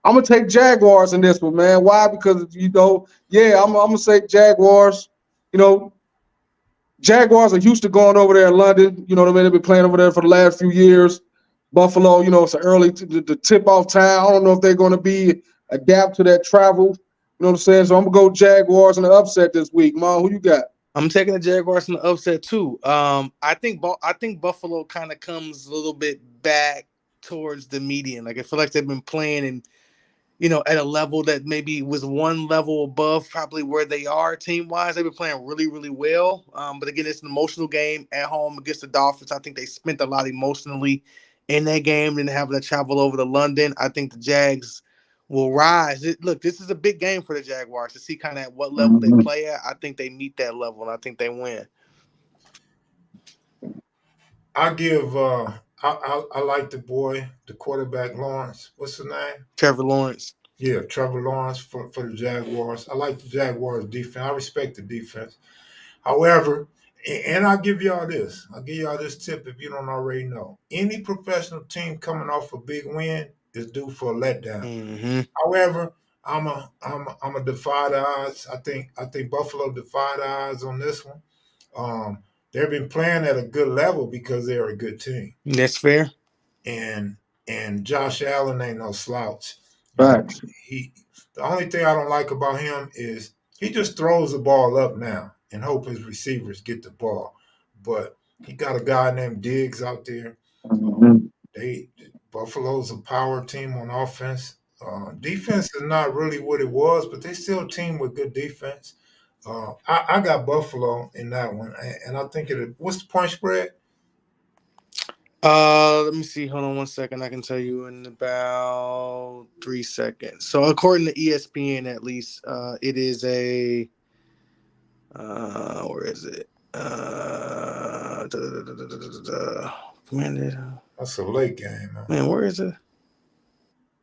I'm gonna take Jaguars in this one, man. Why? Because I'm gonna say Jaguars. You know, Jaguars are used to going over there in London. You know what I mean? They've been playing over there for the last few years. Buffalo, it's an early the tip off town. I don't know if they're going to be adapt to that travel. You know what I'm saying? So I'm gonna go Jaguars in the upset this week. Mom, who you got? I'm taking the Jaguars in the upset too. I think Buffalo kind of comes a little bit back towards the median. Like I feel like they've been playing and at a level that maybe was one level above probably where they are team wise. They've been playing really, really well. But again, it's an emotional game at home against the Dolphins. I think they spent a lot emotionally in that game and having to travel over to London. I think the Jags will rise. Look, this is a big game for the Jaguars to see kind of at what level they play at. I think they meet that level and I think they win. I give. I like the boy, the quarterback Lawrence. What's his name? Trevor Lawrence. Yeah, Trevor Lawrence for the Jaguars. I like the Jaguars defense. I respect the defense. However, and I'll give y'all this. I'll give y'all this tip if you don't already know. Any professional team coming off a big win is due for a letdown. Mm-hmm. However, I'm a defy the odds. I think Buffalo defy the odds on this one. They've been playing at a good level because they're a good team. That's fair. And Josh Allen ain't no slouch. Right. The only thing I don't like about him is he just throws the ball up now and hope his receivers get the ball. But he got a guy named Diggs out there. Mm-hmm. Buffalo's a power team on offense. Defense is not really what it was, but they still a team with good defense. I got Buffalo in that one, and I think what's the point spread? Let me see. Hold on one second. I can tell you in about 3 seconds. So according to ESPN, at least, it is a. Where is it? That's a late game, man. Where is it?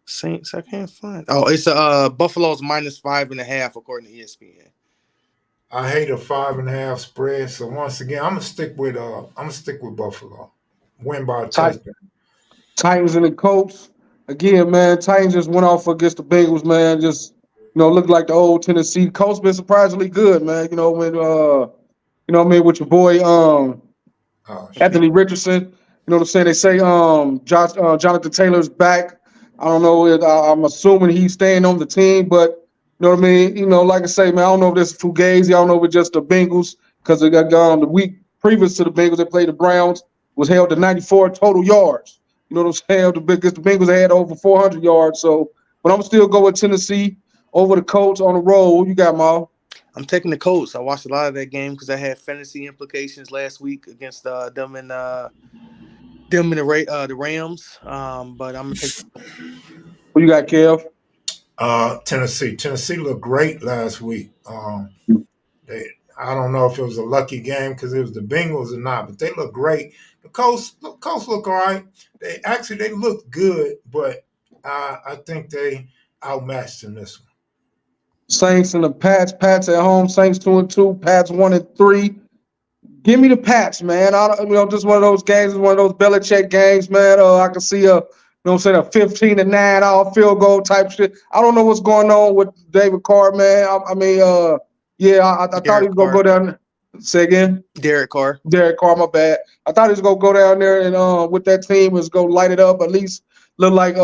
Saints. I can't find. Oh, it's Buffalo's -5.5 according to ESPN. I hate a 5.5 spread. So once again, I'm gonna stick with Buffalo. Win by a touchdown. Titans and the Colts. Again, man, Titans just went off against the Bengals, man. Just, looked like the old Tennessee. Colts been surprisingly good, man. With your boy Anthony Richardson. You know what I'm saying? They say Jonathan Taylor's back. I don't know. I'm assuming he's staying on the team, but you know what I mean? Like I say, man, I don't know if this is Fugazi. I don't know if it's just the Bengals because they got the week previous to the Bengals, they played the Browns, was held to 94 total yards. You know what I'm saying? The Bengals had over 400 yards. So, but I'm still going with Tennessee over the Colts on the road. Who you got, Mal? I'm taking the Colts. I watched a lot of that game because I had fantasy implications last week against them and the Rams. But I'm gonna take. Who you got, Kev? Tennessee. Tennessee looked great last week. I don't know if it was a lucky game because it was the Bengals or not, but they look great. The Colts look all right. They look good, but I think they outmatched in this one. Saints and the Pats. Pats at home. Saints 2-2. Pats 1-3. Give me the Pats, man. Just one of those games, one of those Belichick games, man. I can see a 15-9 all field goal type shit. I don't know what's going on with David Carr, man. I thought he was gonna go down. Say again. Derek Carr, my bad. I thought he was gonna go down there and with that team was go light it up, at least look like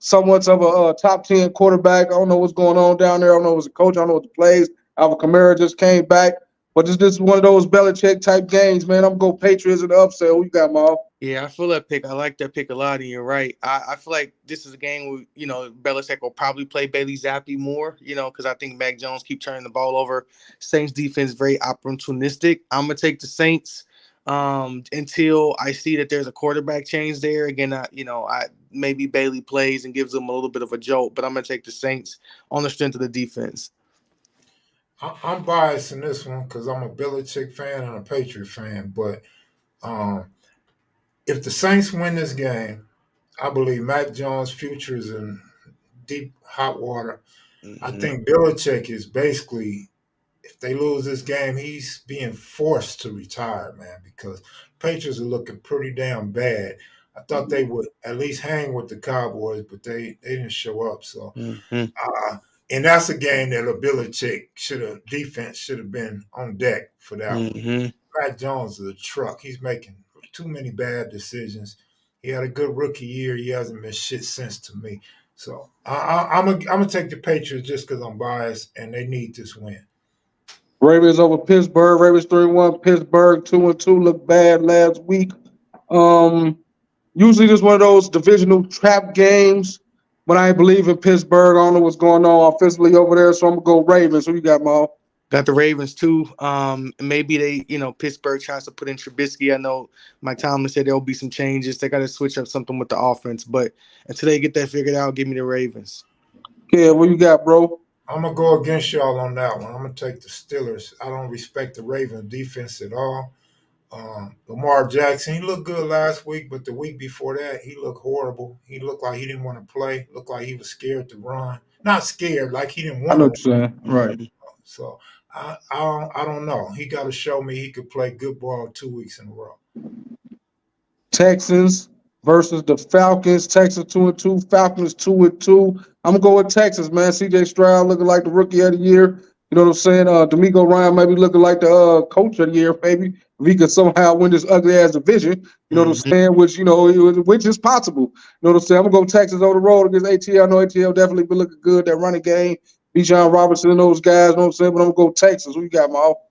somewhat of a top 10 quarterback. I don't know what's going on down there. I don't know what's the coach. I don't know what the plays. Alvin Kamara just came back. But this is one of those Belichick type games, man. I'm going to go Patriots in the upset. Who you got, Mal? Yeah, I feel that pick. I like that pick a lot, and you're right. I feel like this is a game where Belichick will probably play Bailey Zappi more, because I think Mac Jones keep turning the ball over. Saints defense very opportunistic. I'm gonna take the Saints until I see that there's a quarterback change there. Again, I maybe Bailey plays and gives them a little bit of a jolt, but I'm gonna take the Saints on the strength of the defense. I'm biased in this one because I'm a Belichick fan and a Patriot fan. But um, if the Saints win this game, I believe Mac Jones' future is in deep hot water. I Hmm. think Belichick is basically, if they lose this game, he's being forced to retire, man, because Patriots are looking pretty damn bad. I thought they would at least hang with the Cowboys, but they didn't show up. So, Hmm. uh, and that's a game that a Belichick defense should have been on deck for that one. Hmm. Mac Jones is a truck. He's making too many bad decisions. He had a good rookie year. He hasn't been shit since to me. So I'm gonna take the Patriots just because I'm biased and they need this win. Ravens over Pittsburgh. Ravens 3-1. Pittsburgh 2-2. Looked bad last week. Um, Usually this one of those divisional trap games, but I ain't believe in Pittsburgh. I don't know what's going on offensively over there, so I'm gonna go Ravens. Who you got, Maul? Got the Ravens too. Maybe Pittsburgh tries to put in Trubisky. I know Mike Tomlin said there'll be some changes. They got to switch up something with the offense, but until they get that figured out, give me the Ravens. Yeah, what you got, bro? I'm gonna go against y'all on that one. I'm gonna take the Steelers. I don't respect the Ravens defense at all. Lamar Jackson, he looked good last week, but the week before that, he looked horrible. He looked like he didn't want to play. Looked like he was scared to run. Not scared, like he didn't I want know to what you're saying. Right. Mhm. run. So I don't know. He got to show me he could play good ball 2 weeks in a row. Texans versus the Falcons. Texans 2-2. Falcons 2-2. I'm gonna go with Texas, man. CJ Stroud looking like the rookie of the year. You know what I'm saying? D'Amico Ryan maybe looking like the coach of the year, maybe if he could somehow win this ugly ass division. You know what I'm Mhm. saying? Which is possible. You know what I'm saying? I'm gonna go Texas over the road against ATL. I know ATL definitely been looking good. That running game, Bijan Robinson and those guys. You know what I'm saying? But I'm gonna go Texas. Who you got, Maul?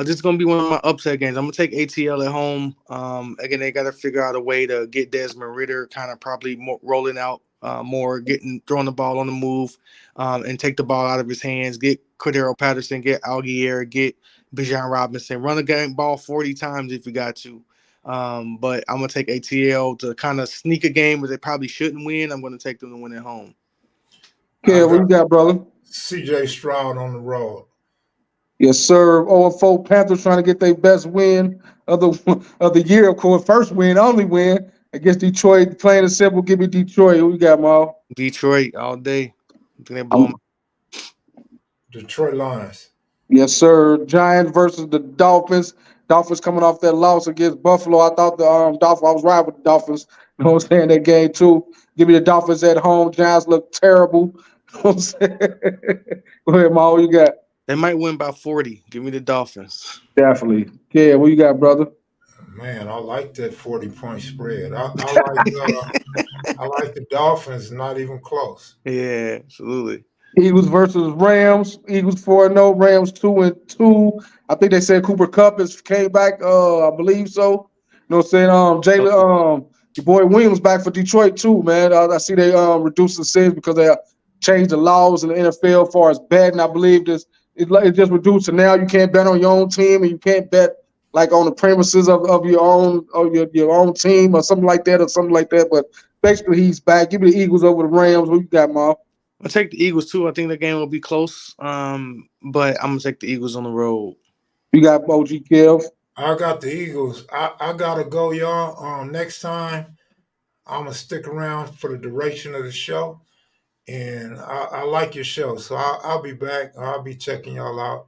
This is gonna be one of my upset games. I'm gonna take ATL at home. Again, they got to figure out a way to get Desmond Ritter kind of probably more, rolling out more, throwing the ball on the move, and take the ball out of his hands. Get Cordero Patterson, get Algier, get Bijan Robinson. Run the game ball 40 times if you got to. But I'm gonna take ATL to kind of sneak a game where they probably shouldn't win. I'm gonna take them to win at home. I Yeah, what you got got, brother? C.J. Stroud on the road. Yes, sir. 0-4 Panthers trying to get their best win of the year, of course. First win, only win against Detroit. Plain and simple. Give me Detroit. Who you got, Maul? Detroit all day. I think they blow them. Um, Detroit Lions. yes, sir. Giants versus the Dolphins. Dolphins coming off that loss against Buffalo. I thought the Dolphins. I was right with the Dolphins. You know what I'm saying? That game too. Give me the Dolphins at home. Giants look terrible. You know what I'm saying? Go ahead, Maul. What you got? They might win by 40. Give me the Dolphins. Definitely. Yeah. What you got, brother? Man, I like that 40-point spread. I like the Dolphins, not even close. Yeah, absolutely. Eagles versus Rams. Eagles 4-0, Rams 2-2. I think they said Cooper Kupp has came back. I believe so. You know what I'm saying? Jalen, your boy Williams back for Detroit too, man. I see they reduced the sins because they changed the laws in the NFL as far as betting. I believe it just reduced to now you can't bet on your own team and you can't bet like on the premises of your own your own team or something like that or something like that. But basically he's back. Give me the Eagles over the Rams. Who you got, Mom? I'll take the Eagles too. I think the game will be close. But I'm gonna take the Eagles on the road. You got OG Kev. I got the Eagles. I gotta go, y'all. Next time I'm gonna stick around for the duration of the show, and I like your show, so I'll be back. I'll be checking y'all out.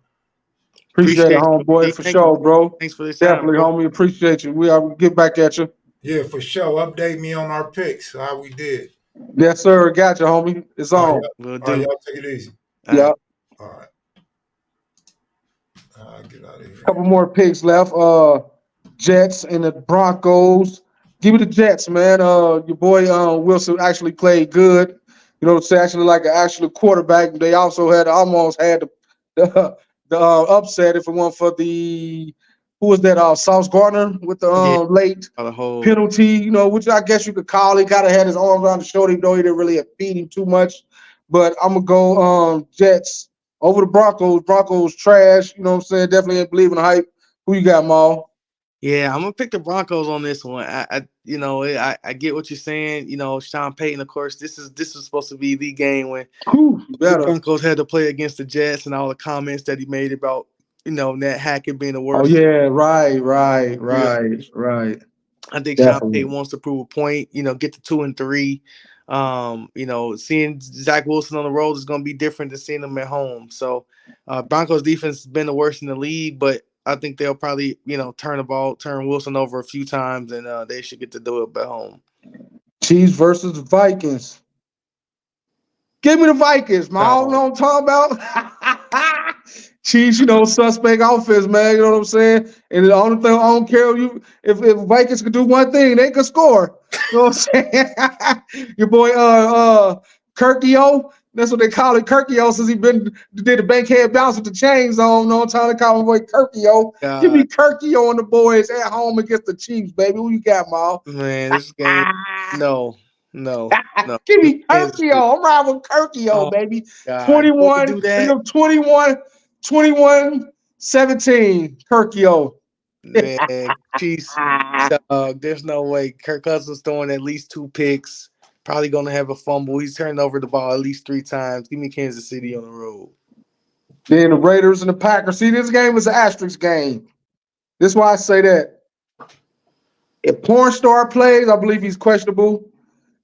Appreciate it, Appreciate you, homeboy, OG. for Thank you, sure, bro. bro. Thanks for this time, Definitely, bro. homie. Appreciate you. We'll get back at you. Yeah, for sure. Update me on our picks, how we did. Yes, sir. Got you, homie. It's All right, on. y'all, Will all right, do. y'all take it easy. All Yeah. right. All right, I'll get out of here. Couple more picks left. Jets and the Broncos. Give me the Jets, man. Your boy Wilson actually played good. You know, it's actually like an actual quarterback. They also had almost had the upset if it weren't for the who was that? Sauce Gardner with the Yeah, late the whole penalty, which I guess you could call. He kind of had his arms around the shoulder, even though he didn't really beat him too much. But I'm gonna go Jets over the Broncos. Broncos trash. You know what I'm saying? Definitely ain't believing the hype. Who you got, Maul? Yeah, I'm gonna pick the Broncos on this one. I get what you're saying. Sean Payton, of course, this is supposed to be the game when Whew, the better. Broncos had to play against the Jets and all the comments that he made about Nat Hackett being the Oh worst. yeah, right, Real, right. I think Sean Definitely. Payton wants to prove a point. Get to 2-3. Seeing Zach Wilson on the road is going to be different than seeing him at home. So, Broncos defense has been the worst in the league, but I think they'll probably turn Wilson over a few times, and they should get to do it at home. Chiefs versus the Vikings. Give me the Vikings, man. I don't know what I'm talking about. Chiefs, suspect offense, man. You know what I'm saying? And the only thing I don't care if Vikings could do one thing, they could score. You know what I'm saying? Your boy Kirkio, that's what they call it, Kirkio, since he did the bankhead bounce with the chains on. You know what I'm talking to call my boy Kirkio. Give me Kirkio and the boys at home against the Chiefs, baby. Who you got, Mal? Man, this game, no, no, no. Give Give me me Kansas City. Kirkio. I'm riding with Kirkio, Oh baby. God, before we 21, do let's that, go 21-17. Kirkio. man, Chiefs, dog. There's no way. Kirk Cousins throwing at least 2 picks. Probably gonna have a fumble. He's turned over the ball at least 3 times. Give me Kansas City on the road. Then the Raiders and the Packers. See, this game is an asterisk game. This is why I say that. If Porn Star plays, I believe he's questionable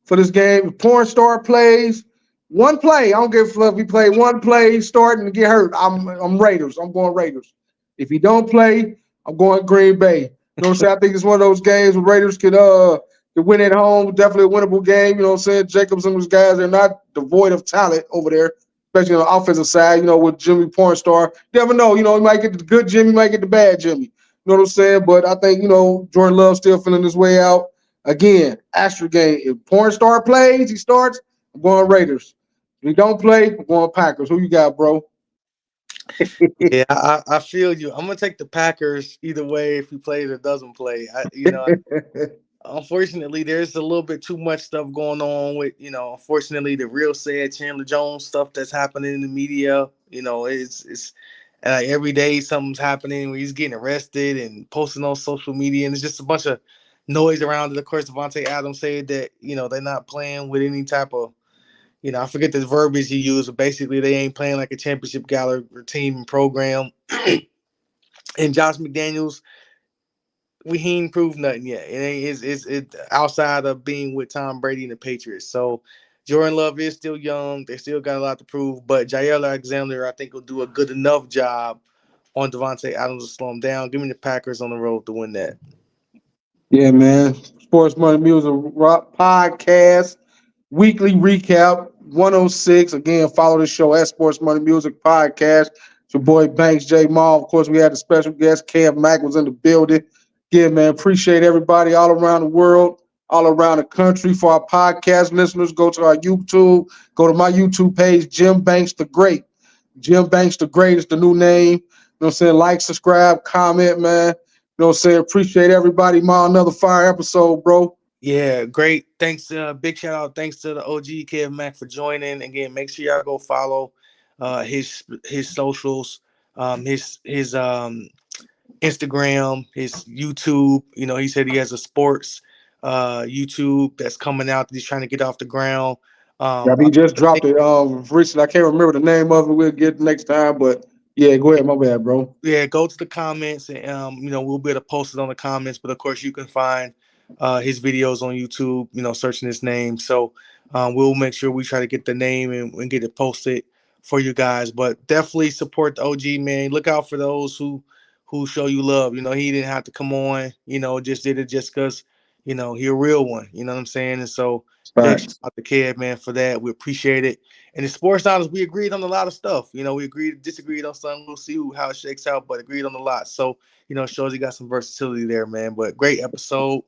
for this game. If Porn Star plays, one play, I don't give a fuck if he play one play starting to get hurt. I'm Raiders. I'm going Raiders. If he don't play, I'm going Green Bay. You know what I'm saying? I think it's one of those games where Raiders can win at home. Definitely a winnable game. You know what I'm saying? Jacobs and those guys are not devoid of talent over there, especially on the offensive side, with Jimmy Pornstar. You never know. You might get the good Jimmy, you might get the bad Jimmy. You know what I'm saying? But I think, Jordan Love still feeling his way out. Again, asterisk game. If Pornstar plays, he starts, I'm going Raiders. If he don't play, I'm going Packers. Who you got, bro? Yeah, I feel you. I'm gonna take the Packers either way if he plays or doesn't play. Unfortunately, there's a little bit too much stuff going on with, unfortunately, the real sad Chandler Jones stuff that's happening in the media. It's every day something's happening where he's getting arrested and posting on social media, and it's just a bunch of noise around it. Of course, Devontae Adams said that, they're not playing with any type of, I forget the verbiage he used, but basically they ain't playing like a championship caliber team and program. And Josh McDaniels, he ain't proved nothing yet. It ain't it's outside of being with Tom Brady and the Patriots. So Jordan Love is still young. They still got a lot to prove. But Jair Alexander, I think, will do a good enough job on Devontae Adams to slow him down. Give me the Packers on the road to win that. Yeah, man. Sports Money Music Rock Podcast. Weekly recap 106. Again, follow the show at Sports Money Music Podcast. It's your boy Banks J Mall. Of course, we had a special guest. Kev Mack was in the building. Again, man, appreciate everybody all around the world, all around the country. For our podcast listeners, go to our YouTube. Go to my YouTube page, Jim Banks the Great. Jim Banks the Great is the new name. You know what I'm saying? Like, subscribe, comment, man. You know what I'm saying? Appreciate everybody. Ma, another fire episode, bro. Yeah, great. Thanks. Big shout out. Thanks to the OG Kev Mack for joining. Again, make sure y'all go follow his socials, his Instagram, his YouTube. He said he has a sports YouTube that's coming out that he's trying to get off the ground. Yeah, he just dropped it recently. I can't remember the name of it. We'll get it next time, but yeah, go ahead. My bad, bro. Yeah, go to the comments and we'll be able to post it on the comments. But of course, you can find his videos on YouTube. Searching his name. So we'll make sure we try to get the name and get it posted for you guys. But definitely support the OG, man. Look out for those who show you love. He didn't have to come on. Just did it just because he a real one. You know what I'm saying? And so big shout Facts. out to Kev, man, for that. We appreciate it. And in sports knowledge, we agreed on a lot of stuff. We agreed, disagreed on something. We'll see how it shakes out, but agreed on a lot. So, shows you got some versatility there, man. But great episode.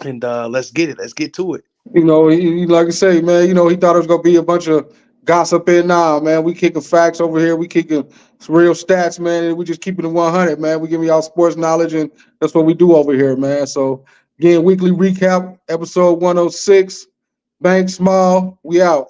And let's get it. Let's get to it. He like I say, man. He thought it was gonna be a bunch of gossiping. Nah, man, we kicking facts over here. We kicking real stats, man. And we just keeping it 100, man. We giving y'all sports knowledge, and that's what we do over here, man. So again, weekly recap, episode 106. Bank Small, we out.